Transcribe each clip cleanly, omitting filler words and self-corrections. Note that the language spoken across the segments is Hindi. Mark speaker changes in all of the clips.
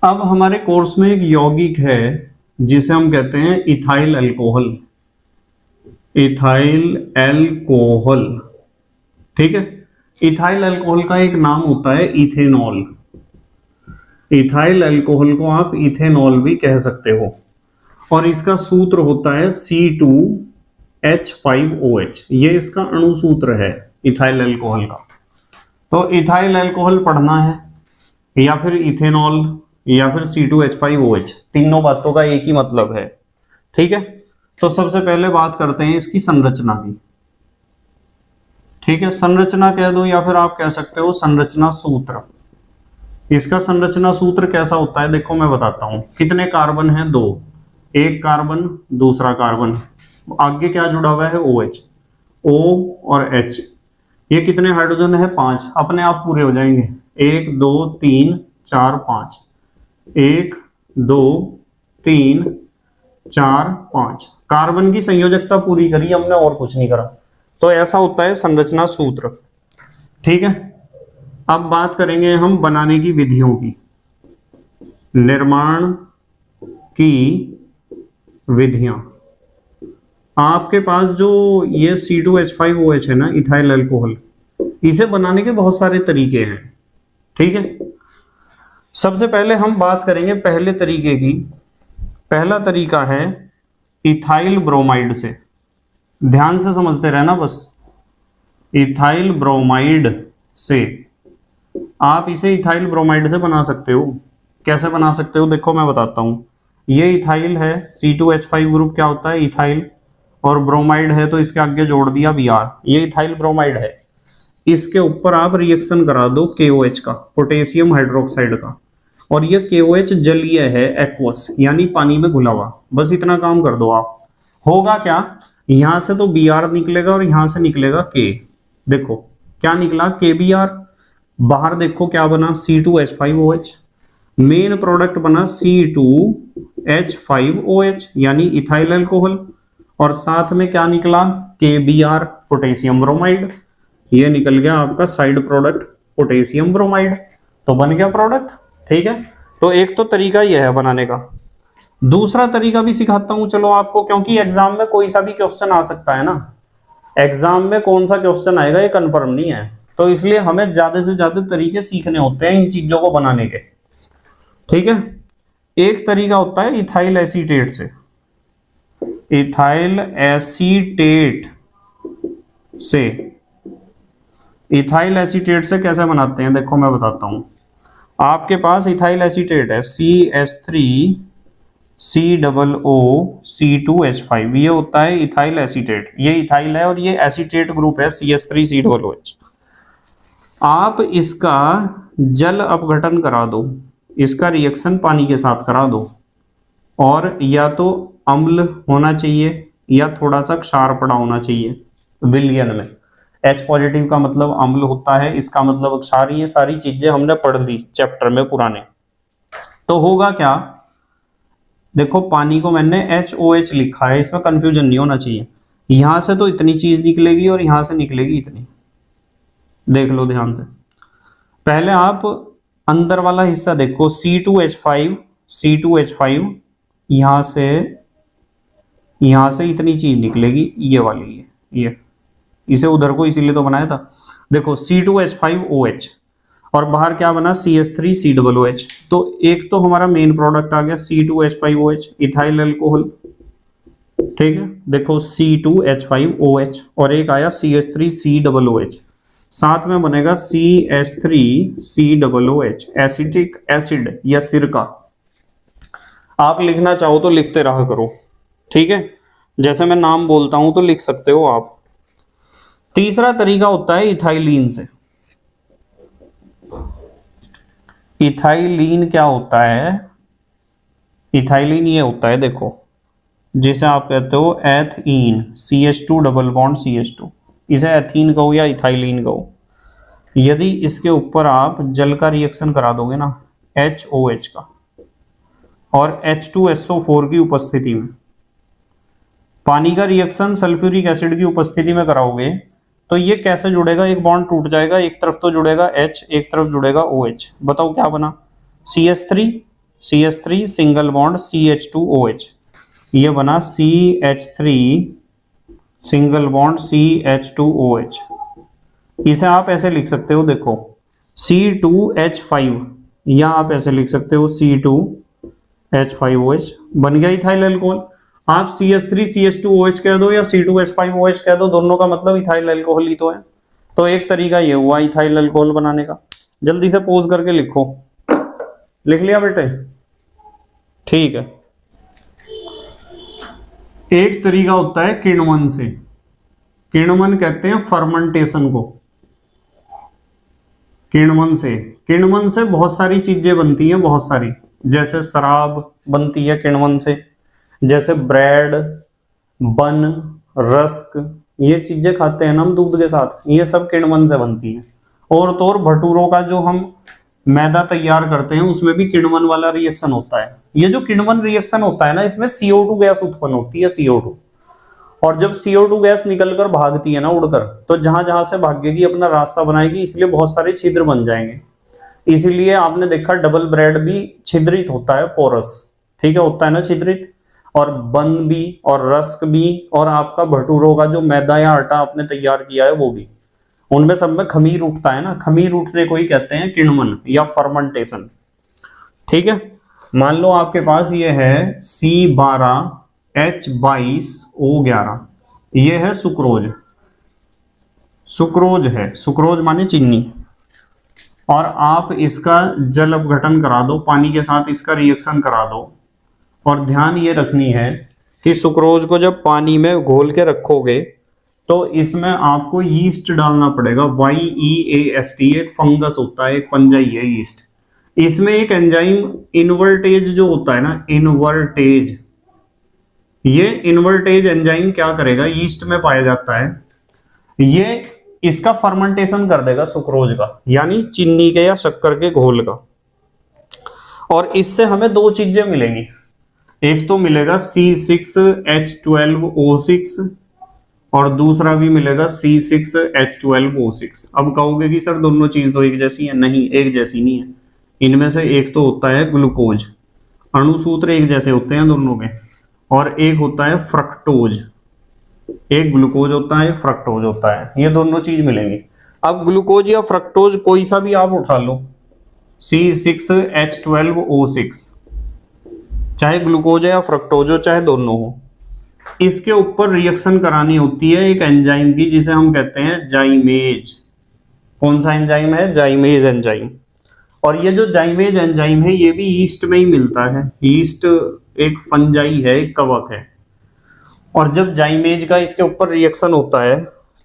Speaker 1: अब हमारे कोर्स में एक यौगिक है जिसे हम कहते हैं इथाइल अल्कोहल। इथाइल अल्कोहल, ठीक है। इथाइल अल्कोहल का एक नाम होता है इथेनॉल। इथाइल अल्कोहल को आप इथेनॉल भी कह सकते हो और इसका सूत्र होता है C2H5OH। ये इसका अणु सूत्र है इथाइल अल्कोहल का। तो इथाइल अल्कोहल पढ़ना है या फिर इथेनॉल या फिर C2H5OH, तीनों बातों का एक ही मतलब है, ठीक है। तो सबसे पहले बात करते हैं इसकी संरचना की, ठीक है। संरचना कह दो या फिर आप कह सकते हो संरचना सूत्र। इसका संरचना सूत्र कैसा होता है देखो मैं बताता हूं। कितने कार्बन हैं? 2, एक कार्बन दूसरा कार्बन, आगे क्या जुड़ा हुआ है? OH, O और H। ये कितने हाइड्रोजन है? 5, अपने आप पूरे हो जाएंगे। 1 2 3 4 5, 1 2 3 4 5, कार्बन की संयोजकता पूरी करी हमने और कुछ नहीं करा। तो ऐसा होता है संरचना सूत्र, ठीक है। अब बात करेंगे हम बनाने की विधियों की, निर्माण की विधियां। आपके पास जो ये C2H5OH है ना, इथाइल अल्कोहल, इसे बनाने के बहुत सारे तरीके हैं, ठीक है। सबसे पहले हम बात करेंगे पहले तरीके की। पहला तरीका है इथाइल ब्रोमाइड से। ध्यान से समझते रहना बस। इथाइल ब्रोमाइड से आप इसे इथाइल ब्रोमाइड से बना सकते हो। कैसे बना सकते हो देखो मैं बताता हूं। ये इथाइल है, C2H5 ग्रुप क्या होता है? इथाइल, और ब्रोमाइड है तो इसके आगे जोड़ दिया Br। ये इथाइल ब्रोमाइड है। इसके ऊपर आप रिएक्शन करा दो KOH का, पोटेशियम हाइड्रोक्साइड का, और ये KOH जलीय है, एक्वस यानी पानी में घुला हुआ। बस इतना काम कर दो आप। होगा क्या, यहां से तो Br निकलेगा और यहां से निकलेगा K। देखो क्या निकला? KBr। बाहर देखो क्या बना? C2H5OH। मेन प्रोडक्ट बना C2H5OH यानी इथाइल अल्कोहल, और साथ में क्या निकला? KBr, potassium bromide. ये निकल गया आपका साइड प्रोडक्ट पोटेशियम ब्रोमाइड। तो बन गया प्रोडक्ट, ठीक है। तो एक तो तरीका यह है बनाने का। दूसरा तरीका भी सिखाता हूं चलो आपको, क्योंकि एग्जाम में कोई सा भी क्वेश्चन आ सकता है ना। एग्जाम में कौन सा क्वेश्चन आएगा ये कंफर्म नहीं है, तो इसलिए हमें ज्यादा से ज्यादा तरीके सीखने होते हैं इन चीजों को बनाने के, ठीक है। एक तरीका होता है इथाइल एसीटेट से। इथाइल एसीटेट से, इथाइल एसीटेट से कैसे बनाते हैं देखो मैं बताता हूं। आपके पास इथाइल एसीटेट है CH3COO2H5, ये होता है इथाइल एसीटेट। ये इथाइल है और ये एसीटेट ग्रुप है CH3COOH। आप इसका जल अपघटन करा दो, इसका रिएक्शन पानी के साथ करा दो, और या तो अम्ल होना चाहिए या थोड़ा सा क्षार पड़ा होना चाहिए विलयन में। H पॉजिटिव का मतलब अम्ल होता है, इसका मतलब क्षार। ये सारी चीजें हमने पढ़ ली चैप्टर में पुराने। तो होगा क्या, देखो पानी को मैंने HOH लिखा है, इसमें कंफ्यूजन नहीं होना चाहिए। यहां से तो इतनी चीज निकलेगी और यहां से निकलेगी इतनी, देख लो ध्यान से। पहले आप अंदर वाला हिस्सा देखो, C2H5 यहां से इतनी चीज निकलेगी, ये वाली है, ये इसे उधर को इसीलिए तो बनाया था। देखो C2H5OH और बाहर क्या बना? CH3COOH। तो एक तो हमारा मेन प्रोडक्ट आ गया C2H5OH, इथाइल अल्कोहल, ठीक है। देखो C2H5OH और एक आया CH3COOH, साथ में बनेगा CH3COOH, एसिटिक एसिड या सिरका। आप लिखना चाहो तो लिखते रहा करो, ठीक है। जैसे मैं नाम बोलता हूं तो लिख सकते हो आप। तीसरा तरीका होता है इथाइलीन से। इथाइलीन क्या होता है? इथाइलीन ये होता है देखो, जिसे आप कहते हो ethene, CH2 double bond CH2, इसे एथीन कहो या इथाइलीन कहो। यदि इसके ऊपर आप जल का रिएक्शन करा दोगे ना, HOH का, और H2SO4 की उपस्थिति में, पानी का रिएक्शन सल्फ्यूरिक एसिड की उपस्थिति में कराओगे, तो ये कैसे जुड़ेगा? एक बॉन्ड टूट जाएगा, एक तरफ तो जुड़ेगा H, एक तरफ जुड़ेगा OH। बताओ क्या बना? CH3 CH3 single bond CH2OH, ये बना CH3 सिंगल बॉन्ड CH2OH। इसे आप ऐसे लिख सकते हो, देखो C2H5, या आप ऐसे लिख सकते हो C2H5OH, बन गया इथाइल अल्कोहल। आप CH3 CH2OH कह दो या C2H5OH कह दो, दोनों का मतलब इथाइल अल्कोहल ही तो है। तो एक तरीका ये हुआ इथाइल अल्कोहल बनाने का। जल्दी से पोज करके लिखो, लिख लिया बेटे? ठीक है। एक तरीका होता है किण्वन से, किण्वन कहते हैं फर्मेंटेशन को। किण्वन से बहुत सारी चीजें बनती हैं, बहुत सारी, जैसे शराब बनती है किण्वन से, जैसे ब्रेड, बन, रस्क, ये चीजें खाते हैं ना हम दूध के साथ, ये सब किण्वन से बनती हैं। और तो और भटूरों का जो हम मैदा तैयार करते हैं उसमें भी किण्वन वाला रिएक्शन होता है। ये जो किण्वन रिएक्शन होता है ना, इसमें CO2 गैस उत्पन्न होती है, CO2। और जब CO2 गैस निकलकर भागती है ना उड़कर, तो जहां जहां से भागेगी अपना रास्ता बनाएगी, इसलिए बहुत सारे छिद्र बन जाएंगे। इसीलिए आपने देखा डबल ब्रेड भी छिद्रित होता है, पोरस, ठीक है, होता है ना छिद्रित। और बन भी, और रस्क भी, और आपका भटूरों का जो मैदा या आटा आपने तैयार किया है वो भी, उनमें सब में खमीर उठता है ना, खमीर उठने को ही कहते हैं किण्वन या फर्मेंटेशन। ठीक है, मान लो आपके पास ये है C12H22O11, ये है सुक्रोज, सुक्रोज है, सुक्रोज माने चीनी। और आप इसका जल अपघटन करा दो, पानी के साथ इसका रिएक्शन करा दो। और ध्यान ये रखनी है कि सुक्रोज को जब पानी में घोल के रखोगे तो इसमें आपको यीस्ट डालना पड़ेगा, YEAST, एक फंगस होता है, एक फंजाई है यीस्ट। इसमें एक एंजाइम इन्वर्टेज जो होता है ना, इन्वर्टेज, ये इन्वर्टेज एंजाइम क्या करेगा, यीस्ट में पाया जाता है, ये इसका फर्मेंटेशन कर देगा सुक्रोज का, यानी चीनी के या शक्कर के घोल का। और इससे हमें दो चीजें मिलेंगी, एक तो मिलेगा C6H12O6 और दूसरा भी मिलेगा C6H12O6। अब कहोगे कि सर दोनों चीज तो एक जैसी है, नहीं, एक जैसी नहीं है। इनमें से एक तो होता है ग्लूकोज, अणुसूत्र एक जैसे होते हैं दोनों के, और एक होता है फ्रक्टोज, एक ग्लूकोज होता है, एक फ्रक्टोज होता है, ये दोनों चीज मिलेंगी। अब ग्लूकोज या फ्रक्टोज कोई सा भी आप उठा लो, C6H12O6, चाहे ग्लूकोज या फ्रक्टोज हो, चाहे दोनों हो, इसके ऊपर रिएक्शन करानी होती है एक एंजाइम की, जिसे हम कहते हैं जाइमेज। कौन सा एंजाइम है? जाइमेज एंजाइम। और ये जो जाइमेज एंजाइम है ये भी यीस्ट में ही मिलता है। यीस्ट एक फंजाई है, एक कवक है। और जब जाइमेज का इसके ऊपर रिएक्शन होता है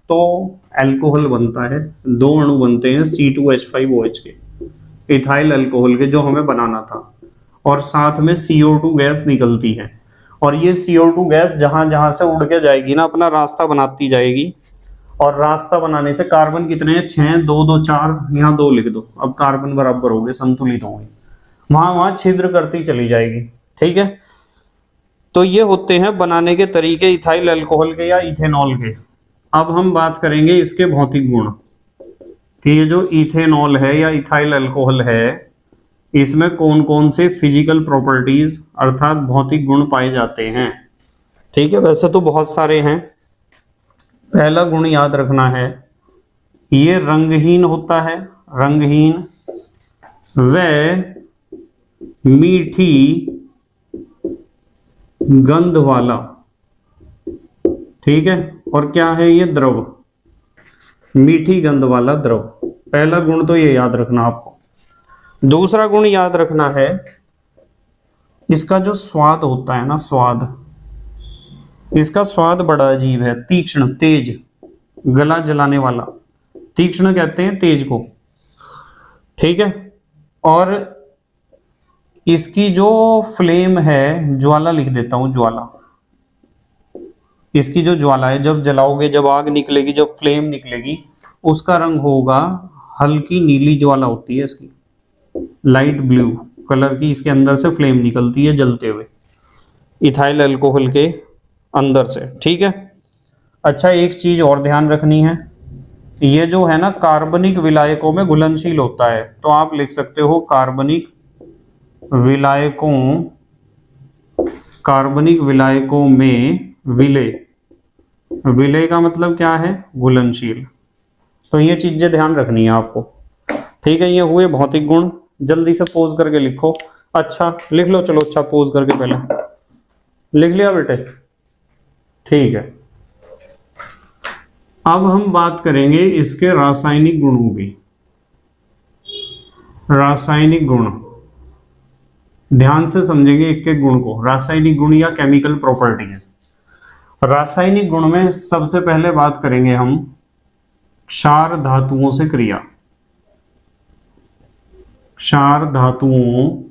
Speaker 1: तो अल्कोहल बनता है, दो अणु बनते हैं C2H5OH के, इथाइल अल्कोहल के, जो हमें बनाना था। और साथ में CO2 गैस निकलती है। और ये CO2 गैस जहां जहां से उड़ के जाएगी ना, अपना रास्ता बनाती जाएगी। और रास्ता बनाने से कार्बन कितने हैं? 6, 2, 2, 4, यहाँ 2 लिख दो। अब कार्बन बराबर हो गए, संतुलित हो गए, वहां वहां छिद्र करती चली जाएगी। ठीक है, तो ये होते हैं बनाने के तरीके इथाइल अल्कोहल के या इथेनॉल के। अब हम बात करेंगे इसके भौतिक गुण, कि ये जो इथेनॉल है या इथाइल अल्कोहल है, इसमें कौन कौन से फिजिकल प्रॉपर्टीज अर्थात भौतिक गुण पाए जाते हैं। ठीक है, वैसे तो बहुत सारे हैं। पहला गुण याद रखना है, ये रंगहीन होता है, रंगहीन व मीठी गंध वाला। ठीक है, और क्या है ये? द्रव, मीठी गंध वाला द्रव। पहला गुण तो ये याद रखना आपको। दूसरा गुण याद रखना है, इसका जो स्वाद होता है ना, स्वाद, इसका स्वाद बड़ा अजीब है, तीक्ष्ण, तेज, गला जलाने वाला, तीक्ष्ण कहते हैं तेज को। ठीक है, और इसकी जो फ्लेम है, ज्वाला लिख देता हूं, ज्वाला, इसकी जो ज्वाला है, जब जलाओगे, जब आग निकलेगी, जब फ्लेम निकलेगी, उसका रंग होगा हल्की नीली ज्वाला होती है इसकी, लाइट ब्लू कलर की, इसके अंदर से फ्लेम निकलती है जलते हुए, इथाइल अल्कोहल के अंदर से। ठीक है, अच्छा एक चीज और ध्यान रखनी है, ये जो है ना कार्बनिक विलायकों में घुलनशील होता है, तो आप लिख सकते हो कार्बनिक विलायकों, कार्बनिक विलायकों में विलय, विलय का मतलब क्या है, घुलनशील। तो ये चीजें ध्यान रखनी है आपको, ठीक है। ये हुए भौतिक गुण, जल्दी से पोज करके लिखो। अच्छा लिख लो, चलो अच्छा पोज करके पहले लिख लिया बेटे, ठीक है। अब हम बात करेंगे इसके रासायनिक गुणों की। रासायनिक गुण ध्यान से समझेंगे एक एक गुण को, रासायनिक गुण या केमिकल प्रॉपर्टीज। रासायनिक गुण में सबसे पहले बात करेंगे हम क्षार धातुओं से क्रिया। क्षार धातुओं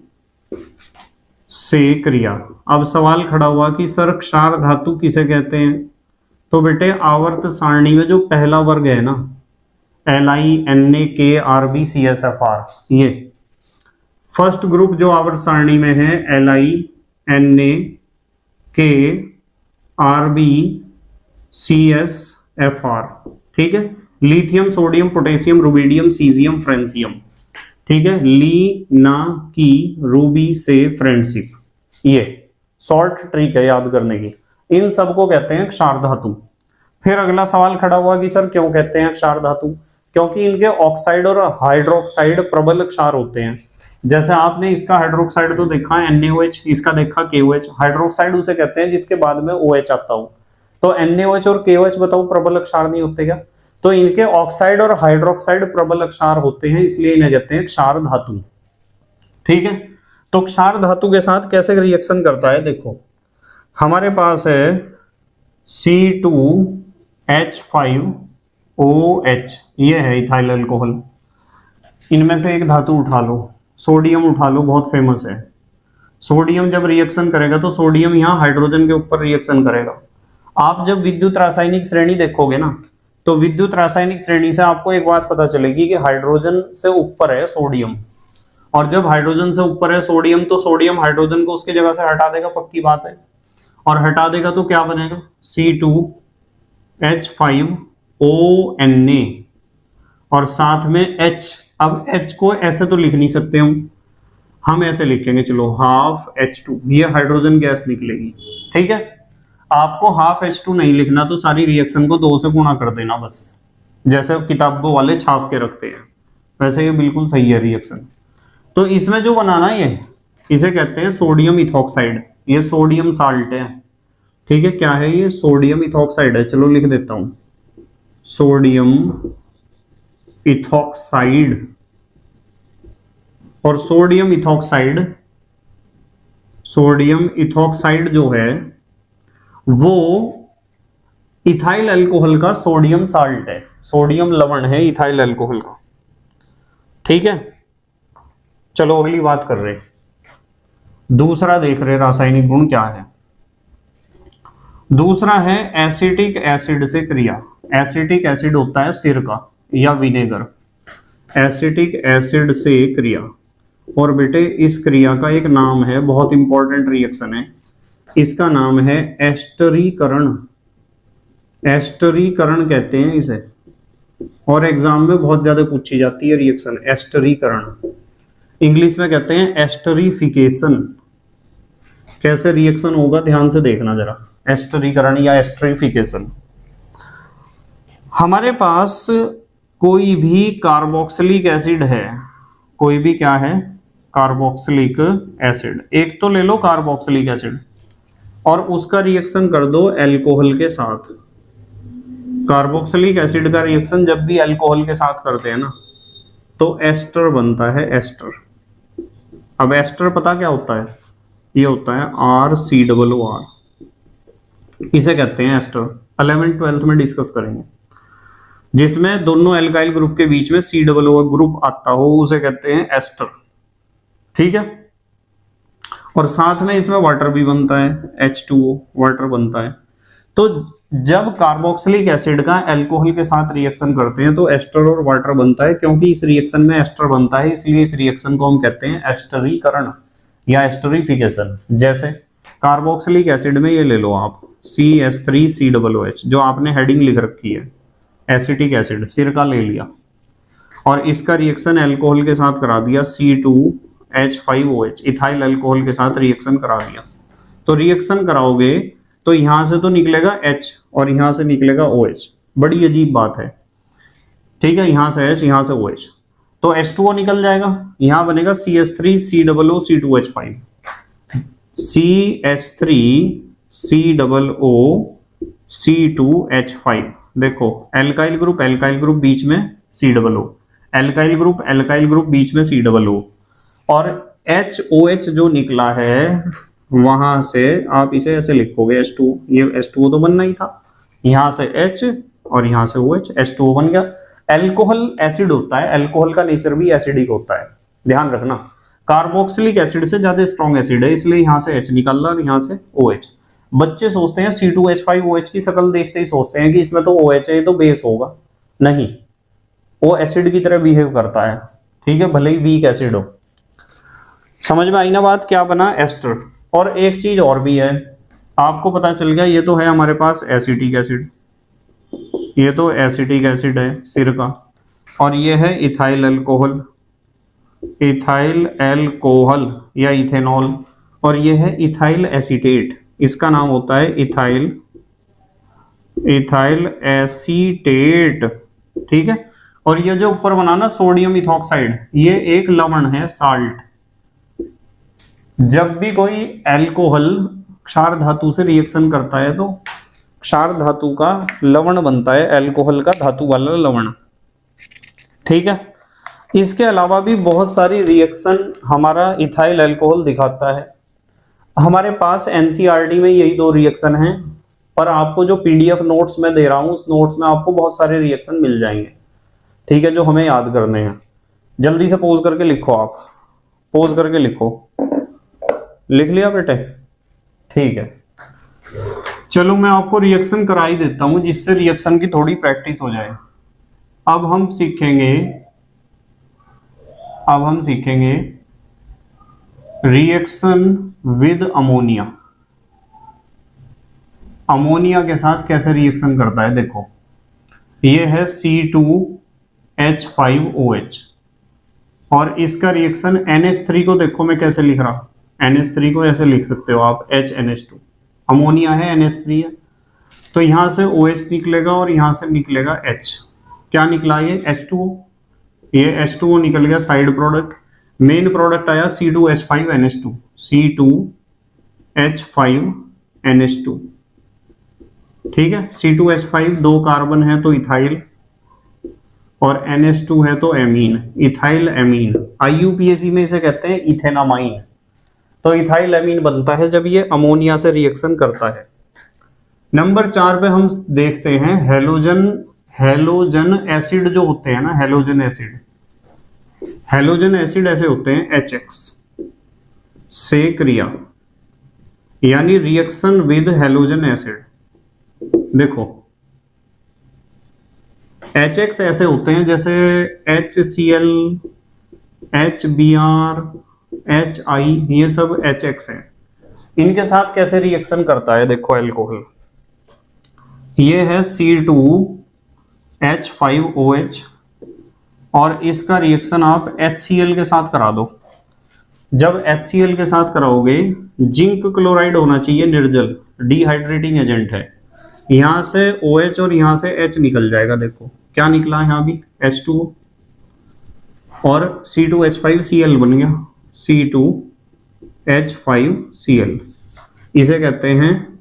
Speaker 1: से क्रिया। अब सवाल खड़ा हुआ कि सर क्षार धातु किसे कहते हैं, तो बेटे आवर्त सारणी में जो पहला वर्ग है ना, LiNaKRbCSFr, ये फर्स्ट ग्रुप जो आवर्त सारणी में है LiNaKRbCSFr, ठीक है। Lithium, sodium, potassium, rubidium, caesium, francium, ठीक है। ली, ना, की, रूबी से फ्रेंडशिप, ये शॉर्ट ट्रिक है याद करने की। इन सबको कहते हैं क्षार धातु। फिर अगला सवाल खड़ा हुआ कि सर क्यों कहते हैं क्षार धातु, क्योंकि इनके ऑक्साइड और हाइड्रोक्साइड प्रबल क्षार होते हैं। जैसे आपने इसका हाइड्रोक्साइड तो देखा है NaOH, इसका देखा KOH। हाइड्रोक्साइड उसे कहते हैं जिसके बाद में OH आता हो। तो NaOH और KOH बताओ प्रबल क्षार नहीं होते क्या, तो इनके ऑक्साइड और हाइड्रोक्साइड प्रबल क्षार होते हैं, इसलिए इन्हें कहते हैं क्षार धातु, ठीक है। तो क्षार धातु के साथ कैसे रिएक्शन करता है, देखो हमारे पास है C2H5OH, ये है इथाइल अल्कोहल। इनमें से एक धातु उठा लो, सोडियम उठा लो, बहुत फेमस है। सोडियम जब रिएक्शन करेगा तो सोडियम यहाँ हाइड्रोजन के ऊपर रिएक्शन करेगा। आप जब विद्युत रासायनिक श्रेणी देखोगे ना, तो विद्युत रासायनिक श्रेणी से आपको एक बात पता चलेगी कि हाइड्रोजन से ऊपर है सोडियम, और जब हाइड्रोजन से ऊपर है सोडियम तो सोडियम हाइड्रोजन को उसकी जगह से हटा देगा, पक्की बात है। और हटा देगा तो क्या बनेगा, C2H5ONa और साथ में H। अब H को ऐसे तो लिख नहीं सकते हम ऐसे लिखेंगे, चलो हाफ H2, ये हाइड्रोजन गैस निकलेगी, ठीक है। आपको हाफ H2 नहीं लिखना तो सारी रिएक्शन को 2 से गुणा कर देना बस, जैसे किताबों वाले छाप के रखते हैं वैसे ये बिल्कुल सही है रिएक्शन। तो इसमें जो बनाना ये, इसे कहते हैं सोडियम इथॉक्साइड, ये सोडियम साल्ट है, ठीक है। क्या है ये, सोडियम इथॉक्साइड है, चलो लिख देता हूं सोडियम इथॉक्साइड। और सोडियम इथॉक्साइड जो है वो इथाइल अल्कोहल का सोडियम साल्ट है, सोडियम लवण है इथाइल अल्कोहल का, ठीक है। चलो अगली बात कर रहे, दूसरा देख रहे रासायनिक गुण क्या है। दूसरा है एसिटिक एसिड से क्रिया। एसिटिक एसिड होता है सिरका या विनेगर, एसिटिक एसिड से क्रिया। और बेटे इस क्रिया का एक नाम है, बहुत इंपॉर्टेंट रिएक्शन है, इसका नाम है एस्टरीकरण। एस्टरीकरण कहते हैं इसे, और एग्जाम में बहुत ज्यादा पूछी जाती है रिएक्शन एस्टरीकरण। इंग्लिश में कहते हैं एस्टरीफिकेशन। कैसे रिएक्शन होगा ध्यान से देखना जरा, एस्टरीकरण या एस्टरीफिकेशन। हमारे पास कोई भी कार्बोक्सिलिक एसिड है, कोई भी क्या है, कार्बोक्सिलिक एसिड। एक तो ले लो कार्बोक्सिलिक एसिड और उसका रिएक्शन कर दो अल्कोहल के साथ। कार्बोक्सिलिक एसिड का रिएक्शन जब भी अल्कोहल के साथ करते हैं ना तो एस्टर बनता है, एस्टर। अब एस्टर पता क्या होता है, ये होता है RCOR, इसे कहते हैं एस्टर। 11th-12th में डिस्कस करेंगे। जिसमें दोनों एल्काइल ग्रुप के बीच में COO ग्रुप आता हो उसे कहते हैं एस्टर, ठीक है। और साथ में इसमें वाटर भी बनता है, H2O वाटर बनता है। तो जब कार्बोक्सिलिक एसिड का अल्कोहल के साथ रिएक्शन करते हैं तो एस्टर और वाटर बनता है। क्योंकि इस रिएक्शन में एस्टर बनता है इसलिए इस रिएक्शन को हम कहते हैं एस्टरीकरण या एस्टरीफिकेशन। जैसे कार्बोक्सिलिक एसिड में ये ले लो आप CH3COOH, जो आपने हेडिंग लिख रखी है एसिटिक एसिड, सिरका ले लिया और इसका रिएक्शन अल्कोहल के साथ करा दिया H5OH इथाइल अल्कोहल के साथ रिएक्शन करा दिया। तो रिएक्शन कराओगे तो यहां से तो निकलेगा H और यहां से निकलेगा OH। बड़ी अजीब बात है, ठीक है, यहां से H यहां से OH, तो H2O निकल जाएगा, यहां बनेगा CH3COO C2H5, CH3COO C2H5। देखो एल्काइल ग्रुप बीच में COO, एल्काइल ग्रुप बीच में COO, और HOH जो निकला है वहां से आप इसे ऐसे लिखोगे H2O, ये H2O तो बनना ही था, यहां से H और यहां से OH, H2O बन गया। एल्कोहल एसिड होता है, एल्कोहल का नेचर भी एसिडिक होता है, ध्यान रखना। कार्बोक्सिलिक एसिड से ज्यादा स्ट्रॉन्ग एसिड है, इसलिए यहां से H निकल रहा और यहां से OH। बच्चे सोचते हैं C2H5OH की शक्ल देखते ही सोचते हैं कि इसमें तो OH है, ये तो बेस होगा। नहीं, वो एसिड की तरह बिहेव करता है, ठीक है, भले ही वीक एसिड हो। समझ में आई ना बात, क्या बना, एस्टर। और एक चीज और भी है, आपको पता चल गया, ये तो है हमारे पास एसिटिक एसिड, ये तो एसिटिक एसिड है सिरका, और ये है इथाइल अल्कोहल, इथाइल अल्कोहल या इथेनॉल, और ये है इथाइल एसीटेट, इसका नाम होता है इथाइल एसीटेट, ठीक है। और ये जो ऊपर बना ना सोडियम इथॉक्साइड, ये एक लवण है, साल्ट। जब भी कोई अल्कोहल क्षार धातु से रिएक्शन करता है तो क्षार धातु का लवण बनता है, अल्कोहल का धातु वाला लवण, ठीक है। इसके अलावा भी बहुत सारी रिएक्शन हमारा इथाइल अल्कोहल दिखाता है। हमारे पास एनसीईआरटी में यही 2 रिएक्शन हैं, पर आपको जो पीडीएफ नोट्स में दे रहा हूं उस नोट्स में आपको बहुत सारे रिएक्शन मिल जाएंगे, ठीक है, जो हमें याद करने हैं। जल्दी से पोज करके लिखो, आप पोज करके लिखो, लिख लिया बेटे, ठीक है। चलो मैं आपको रिएक्शन करा ही देता हूं जिससे रिएक्शन की थोड़ी प्रैक्टिस हो जाए। अब हम सीखेंगे रिएक्शन विद अमोनिया। अमोनिया के साथ कैसे रिएक्शन करता है, देखो ये है C2H5OH और इसका रिएक्शन NH3 को देखो मैं कैसे लिख रहा, NH3 को ऐसे लिख सकते हो आप HNH2, अमोनिया है NH3 है, तो यहां से OH निकलेगा और यहां से निकलेगा H, क्या निकला ये H2O, ये H2O निकल गया साइड प्रोडक्ट, मेन प्रोडक्ट आया C2H5NH2, C2H5NH2, ठीक है। C2H5 2 कार्बन है तो इथाइल और NH2 है तो एमीन, इथाइल एमीन, IUPAC में इसे कहते हैं इथेनामाइन। तो इथाइल एमीन बनता है जब ये अमोनिया से रिएक्शन करता है। नंबर 4 पे हम देखते हैं हेलोजन एसिड जो होते हैं ना, हेलोजन एसिड ऐसे होते हैं HX से क्रिया, यानी रिएक्शन विद हेलोजन एसिड। देखो HX ऐसे होते हैं जैसे HCl, HBr, HI, ये सब HX है। इनके साथ कैसे रिएक्शन करता है, देखो अल्कोहल, ये है C2H5OH और इसका रिएक्शन आप HCl के साथ करा दो। जब HCl के साथ कराओगे, जिंक क्लोराइड होना चाहिए निर्जल, डिहाइड्रेटिंग एजेंट है, यहां से OH और यहां से H निकल जाएगा। देखो क्या निकला यहां भी H2O और C2H5Cl बन गया, C2H5Cl, इसे कहते हैं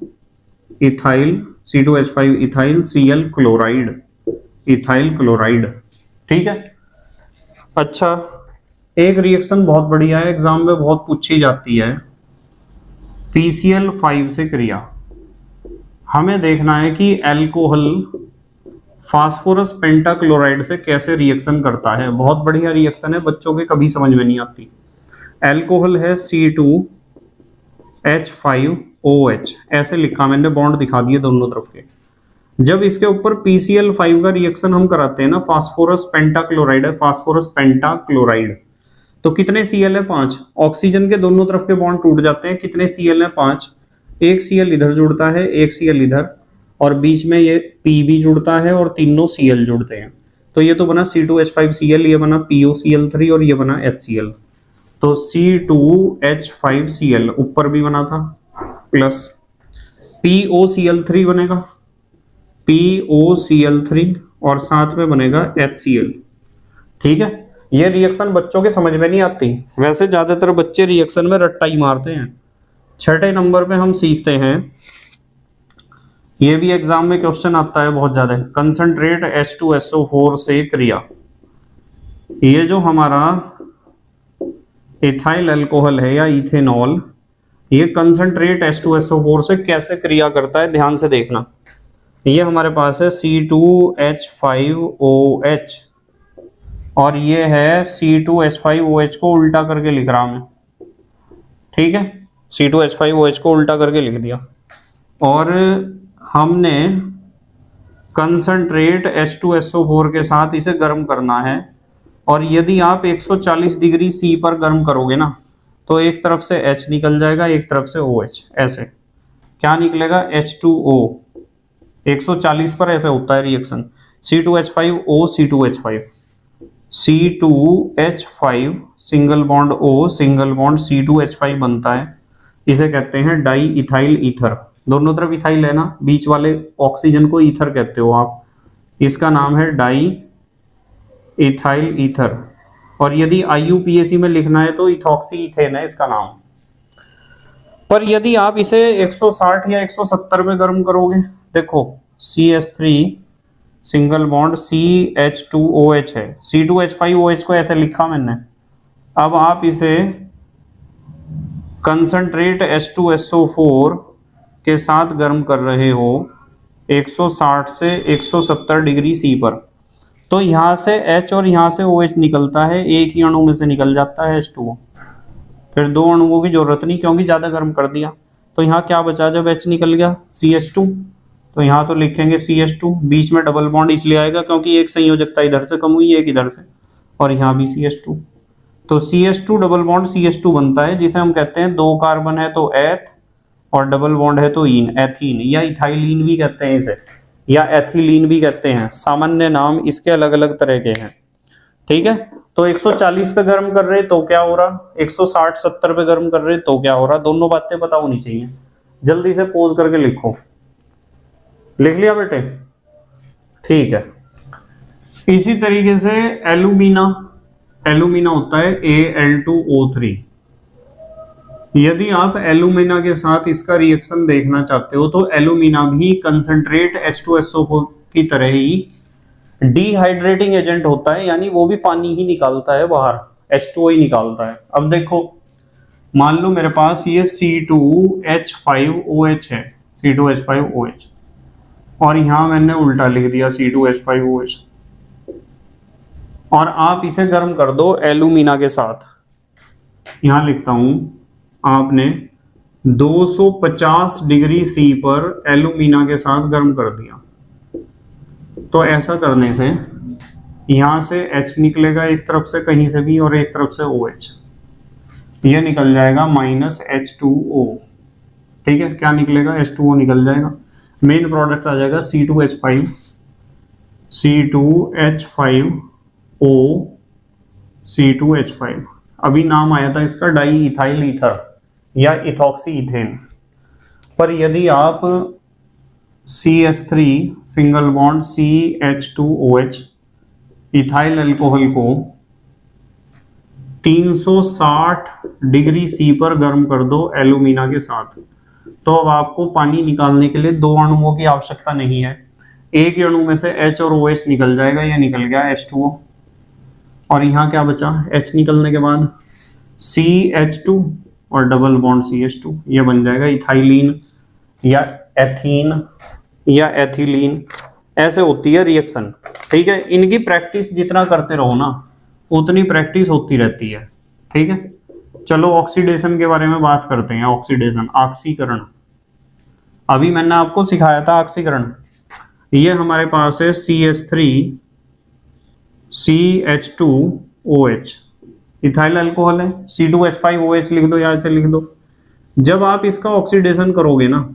Speaker 1: ethyl, C2H5 ethyl Cl chloride, ethyl chloride, ठीक है। अच्छा, एक रिएक्शन बहुत बढ़िया है, एग्जाम में बहुत पूछी जाती है, PCl5 से क्रिया। हमें देखना है कि अल्कोहल फास्फोरस पेंटाक्लोराइड से कैसे रिएक्शन करता है। बहुत बढ़िया रिएक्शन है, बच्चों के कभी समझ में नहीं आती। अल्कोहल है C2H5OH, ऐसे लिखा मैंने, बॉन्ड दिखा दिए दोनों तरफ के। जब इसके ऊपर PCl5 का रिएक्शन हम कराते हैं ना, फास्फोरस पेंटाक्लोराइड है, फास्फोरस पेंटाक्लोराइड, तो कितने Cl है, 5। ऑक्सीजन के दोनों तरफ के बॉन्ड टूट जाते हैं, कितने Cl है, 5। एक Cl इधर जुड़ता है, एक Cl इधर, और बीच में ये P भी जुड़ता है और तीनों Cl जुड़ते हैं। तो ये तो बना C2H5Cl, ये बना POCl3 और ये बना HCl। तो C2H5Cl ऊपर भी बना था, प्लस POCl3 बनेगा, POCl3 और साथ में बनेगा HCl। ठीक है, ये रिएक्शन बच्चों के समझ में नहीं आती, वैसे ज्यादातर बच्चे रिएक्शन में रट्टा ही मारते हैं। छठे नंबर पे हम सीखते हैं, ये भी एग्जाम में क्वेश्चन आता है बहुत ज्यादा, कंसंट्रेट H2SO4 से क्रिया। ये जो हमारा इथाइल अल्कोहल है या इथेनॉल, ये कंसंट्रेट H2SO4 से कैसे क्रिया करता है, ध्यान से देखना। ये हमारे पास है C2H5OH और ये है C2H5OH को उल्टा करके लिख रहा हूं मैं। ठीक है, C2H5OH को उल्टा करके लिख दिया और हमने कंसंट्रेट H2SO4 के साथ इसे गर्म करना है। और यदि आप 140 डिग्री C पर गर्म करोगे ना, तो एक तरफ से H निकल जाएगा, एक तरफ से OH। ऐसे क्या निकलेगा, H2O। 140 पर ऐसे होता है reaction, C2H5O C2H5, C2H5 single bond O single bond C2H5 बनता है। इसे कहते हैं डाई इथाइल ईथर। दोनों तरफ इथाइल है ना, बीच वाले ऑक्सीजन को ईथर कहते हो आप, इसका नाम है डाई इथाइल ईथर। और यदि IUPAC में लिखना है तो इथॉक्सी इथेन है इसका नाम। पर यदि आप इसे 160 या 170 पे गर्म करोगे, देखो CH3 सिंगल बॉन्ड CH2OH है, C2H5OH को ऐसे लिखा मैंने। अब आप इसे कंसंट्रेट H2SO4 के साथ गर्म कर रहे हो 160 से 170 डिग्री C पर, तो यहां से H और यहां से OH निकलता है, एक ही अणु में से निकल जाता है H2O। फिर दो अणुओं की जरूरत नहीं, क्योंकि ज्यादा गर्म कर दिया। तो यहाँ क्या बचा जब H निकल गया, CH2। तो यहाँ तो लिखेंगे CH2, बीच में डबल बॉन्ड इसलिए आएगा क्योंकि एक संयोजकता इधर से कम हुई, एक इधर से, और यहाँ भी CH2। तो CH2 डबल बॉन्ड CH2 बनता है, जिसे हम कहते हैं 2 कार्बन है तो एथ और डबल बॉन्ड है तो ईन, एथीन या इथाइलिन भी कहते हैं इसे, या एथिलीन भी कहते हैं। सामान्य नाम इसके अलग अलग तरह के हैं। ठीक है, तो 140 पे गर्म कर रहे तो क्या हो रहा, 160-70 पे गर्म कर रहे तो क्या हो रहा, दोनों बातें पता होनी चाहिए। जल्दी से पोज करके लिखो। लिख लिया बेटे? ठीक है। इसी तरीके से एल्यूमिना, एल्यूमिना होता है Al2O3। यदि आप एल्यूमिना के साथ इसका रिएक्शन देखना चाहते हो तो एल्यूमिना भी कंसंट्रेट H2SO4 की तरह ही डिहाइड्रेटिंग एजेंट होता है, यानी वो भी पानी ही निकालता है बाहर, H2O ही निकालता है। अब देखो, मान लो मेरे पास ये C2H5OH है, C2H5OH, और यहां मैंने उल्टा लिख दिया C2H5OH, और आप इसे गर्म कर दो एल्यूमिना के साथ। यहां लिखता हूं, आपने 250 डिग्री C पर एल्यूमिना के साथ गर्म कर दिया, तो ऐसा करने से यहां से H निकलेगा एक तरफ से कहीं से भी, और एक तरफ से OH, ये निकल जाएगा -H2O। ठीक है, क्या निकलेगा, H2O निकल जाएगा। मेन प्रोडक्ट आ जाएगा C2H5, C2H5O C2H5। अभी नाम आया था इसका डाई इथाइल ईथर या इथॉक्सी इथेन। पर यदि आप CH3 single bond CH2OH ethyl alcohol को 360 डिग्री C पर गर्म कर दो एल्यूमिना के साथ, तो अब आपको पानी निकालने के लिए 2 अणुओं की आवश्यकता नहीं है, एक ही अणु में से H और OH निकल जाएगा। ये निकल गया H2O, और यहाँ क्या बचा, H निकलने के बाद CH2 और डबल बॉन्ड CH2, ये बन जाएगा इथाइलिन या एथीन या एथिलीन। ऐसे होती है रिएक्शन। ठीक है, इनकी प्रैक्टिस जितना करते रहो ना, उतनी प्रैक्टिस होती रहती है। ठीक है, चलो ऑक्सीडेशन के बारे में बात करते हैं। ऑक्सीडेशन, ऑक्सीकरण। अभी मैंने आपको सिखाया था ऑक्सीकरण। ये हमारे पास है CH3 CH2OH, इथाइल अल्कोहल है। C2H5OH लिख दो या ऐसे लिख दो। जब आप इसका ऑक्सीडेशन करोगे ना,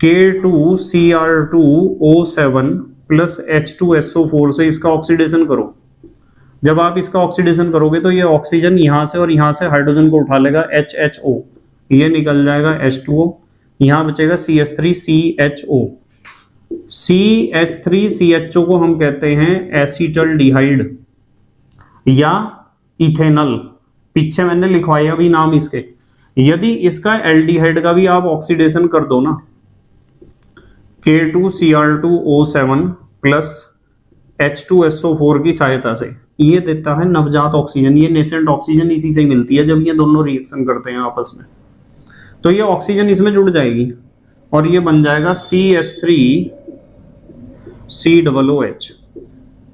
Speaker 1: K2Cr2O7 प्लस H2SO4 से इसका ऑक्सीडेशन करो, जब आप इसका ऑक्सीडेशन करोगे तो ये ऑक्सीजन यहाँ से और यहाँ से हाइड्रोजन को उठा लेगा, HHO, ये निकल जाएगा H2O, यहाँ बचेगा CH3CHO। CH3CHO को हम कहते हैं एसीटल्डिहाइड या इथेनॉल, पीछे मैंने लिखवाया भी नाम इसके। यदि इसका एल्डिहाइड का भी आप ऑक्सीडेशन कर दो ना, K2Cr2O7 प्लस H2SO4 की सहायता से, ये देता है नवजात ऑक्सीजन। ये नेसेंट ऑक्सीजन इसी से ही मिलती है जब ये दोनों रिएक्शन करते हैं आपस में, तो ये ऑक्सीजन इसमें जुड़ जाएगी और ये बन जाएगा CH3COOH।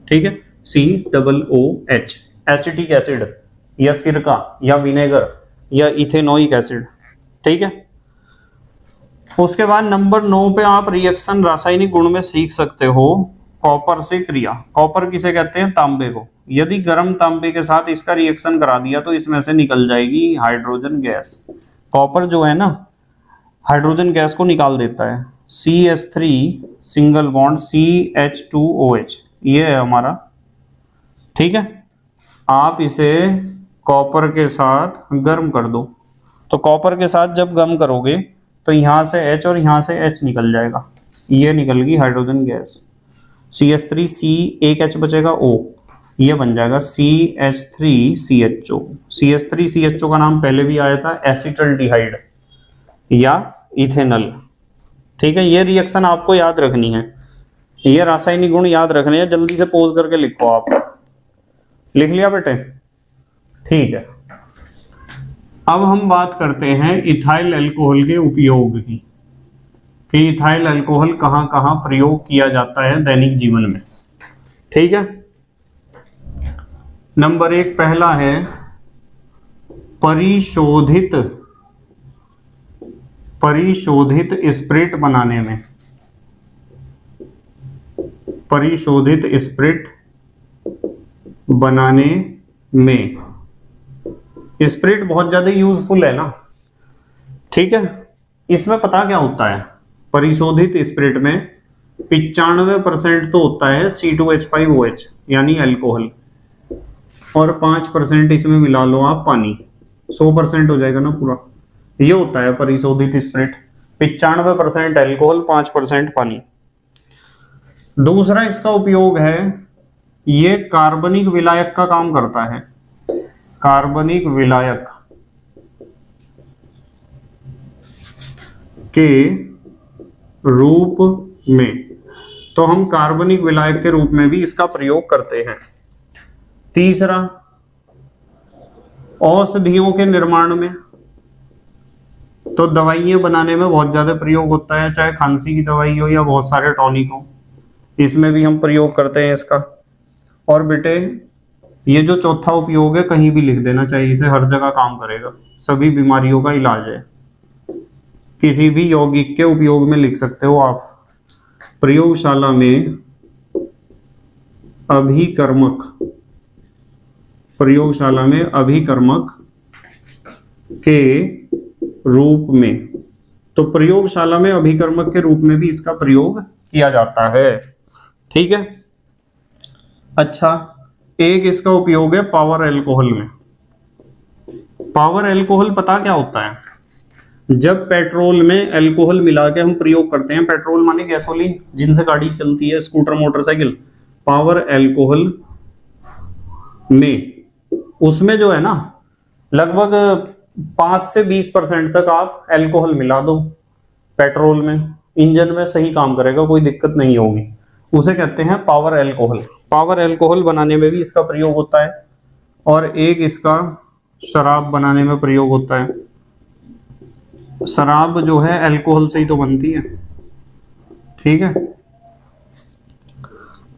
Speaker 1: ठीक है, COOH, एसिटिक एसिड या सिरका या विनेगर या इथेनोइक एसिड। ठीक है, उसके बाद नंबर 9 पे आप रिएक्शन रासायनिक गुण में सीख सकते हो कॉपर से क्रिया। कॉपर किसे कहते हैं? तांबे को। यदि गर्म तांबे के साथ इसका रिएक्शन करा दिया तो इसमें से निकल जाएगी हाइड्रोजन गैस। कॉपर जो है ना, हाइड्रोजन गैस को निकाल देता है। CH3 सिंगल बॉन्ड CH2OH, ये है हमारा। ठीक है, आप इसे कॉपर के साथ गर्म कर दो, तो कॉपर के साथ जब गर्म करोगे तो यहां से H और यहां से H निकल जाएगा, ये निकल गई हाइड्रोजन गैस। CH3C, एक H बचेगा O, ये बन जाएगा CH3CHO। CH3CHO का नाम पहले भी आया था, एसिटल्डिहाइड या इथेनॉल। ठीक है, ये रिएक्शन आपको याद रखनी है, ये रासायनिक गुण याद रखने हैं। जल्दी से पोज करके लिखो। आप लिख लिया बेटे? ठीक है, अब हम बात करते हैं इथाइल अल्कोहल के उपयोग की, कि इथाइल अल्कोहल कहां कहां प्रयोग किया जाता है दैनिक जीवन में। ठीक है, नंबर 1 पहला है परिशोधित स्प्रिट बनाने में। परिशोधित स्प्रिट बनाने में, स्प्रिट बहुत ज्यादा यूजफुल है ना। ठीक है, इसमें पता क्या होता है, परिशोधित स्प्रिट में 95% तो होता है C2H5OH यानी अल्कोहल, और 5% इसमें मिला लो आप पानी, 100% हो जाएगा ना पूरा। ये होता है परिशोधित स्प्रिट, 95% अल्कोहल, 5% पानी। दूसरा इसका उपयोग है, ये कार्बनिक विलायक का काम करता है। कार्बनिक विलायक के रूप में, तो हम कार्बनिक विलायक के रूप में भी इसका प्रयोग करते हैं। तीसरा, औषधियों के निर्माण में, तो दवाइयां बनाने में बहुत ज्यादा प्रयोग होता है, चाहे खांसी की दवाई हो या बहुत सारे टॉनिक हो, इसमें भी हम प्रयोग करते हैं इसका। और बेटे ये जो चौथा उपयोग है, कहीं भी लिख देना चाहिए, इसे हर जगह काम करेगा, सभी बीमारियों का इलाज है। किसी भी यौगिक के उपयोग में लिख सकते हो आप। प्रयोगशाला में अभिकर्मक, प्रयोगशाला में अभिकर्मक के रूप में, तो प्रयोगशाला में अभिकर्मक के रूप में भी इसका प्रयोग किया जाता है। ठीक है, अच्छा, एक इसका उपयोग है पावर अल्कोहल में। पावर अल्कोहल पता क्या होता है? जब पेट्रोल में अल्कोहल मिला के हम प्रयोग करते हैं, पेट्रोल माने गैसोलीन जिनसे गाड़ी चलती है, स्कूटर, मोटरसाइकिल, पावर अल्कोहल में, उसमें जो है ना लगभग 5 से 20% तक आप अल्कोहल मिला दो पेट्रोल में, इंजन में सही काम करेगा, कोई दिक्कत नहीं होगी। उसे कहते हैं पावर अल्कोहल। पावर अल्कोहल बनाने में भी इसका प्रयोग होता है, और एक इसका शराब बनाने में प्रयोग होता है। शराब जो है अल्कोहल से ही तो बनती है। ठीक है,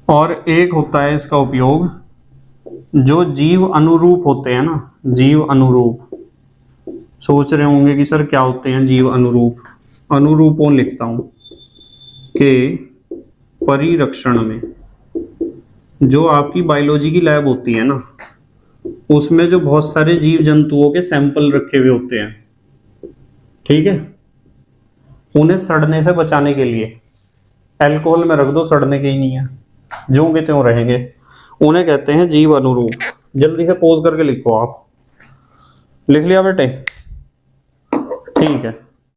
Speaker 1: और एक होता है इसका उपयोग, जो जीव अनुरूप होते हैं ना, जीव अनुरूप, सोच रहे होंगे कि सर क्या होते हैं जीव अनुरूप। अनुरूपों लिखता हूं के परिरक्षण में, जो आपकी बायोलॉजी की लैब होती है ना, उसमें जो बहुत सारे जीव जंतुओं के सैंपल रखे हुए होते हैं, ठीक है, उन्हें सड़ने से बचाने के लिए अल्कोहल में रख दो, सड़ने के ही नहीं है, जो के त्यों रहेंगे। उन्हें कहते हैं जीव अनुरूप। जल्दी से पोज करके लिखो आप। लिख लिया बेटे? ठीक है।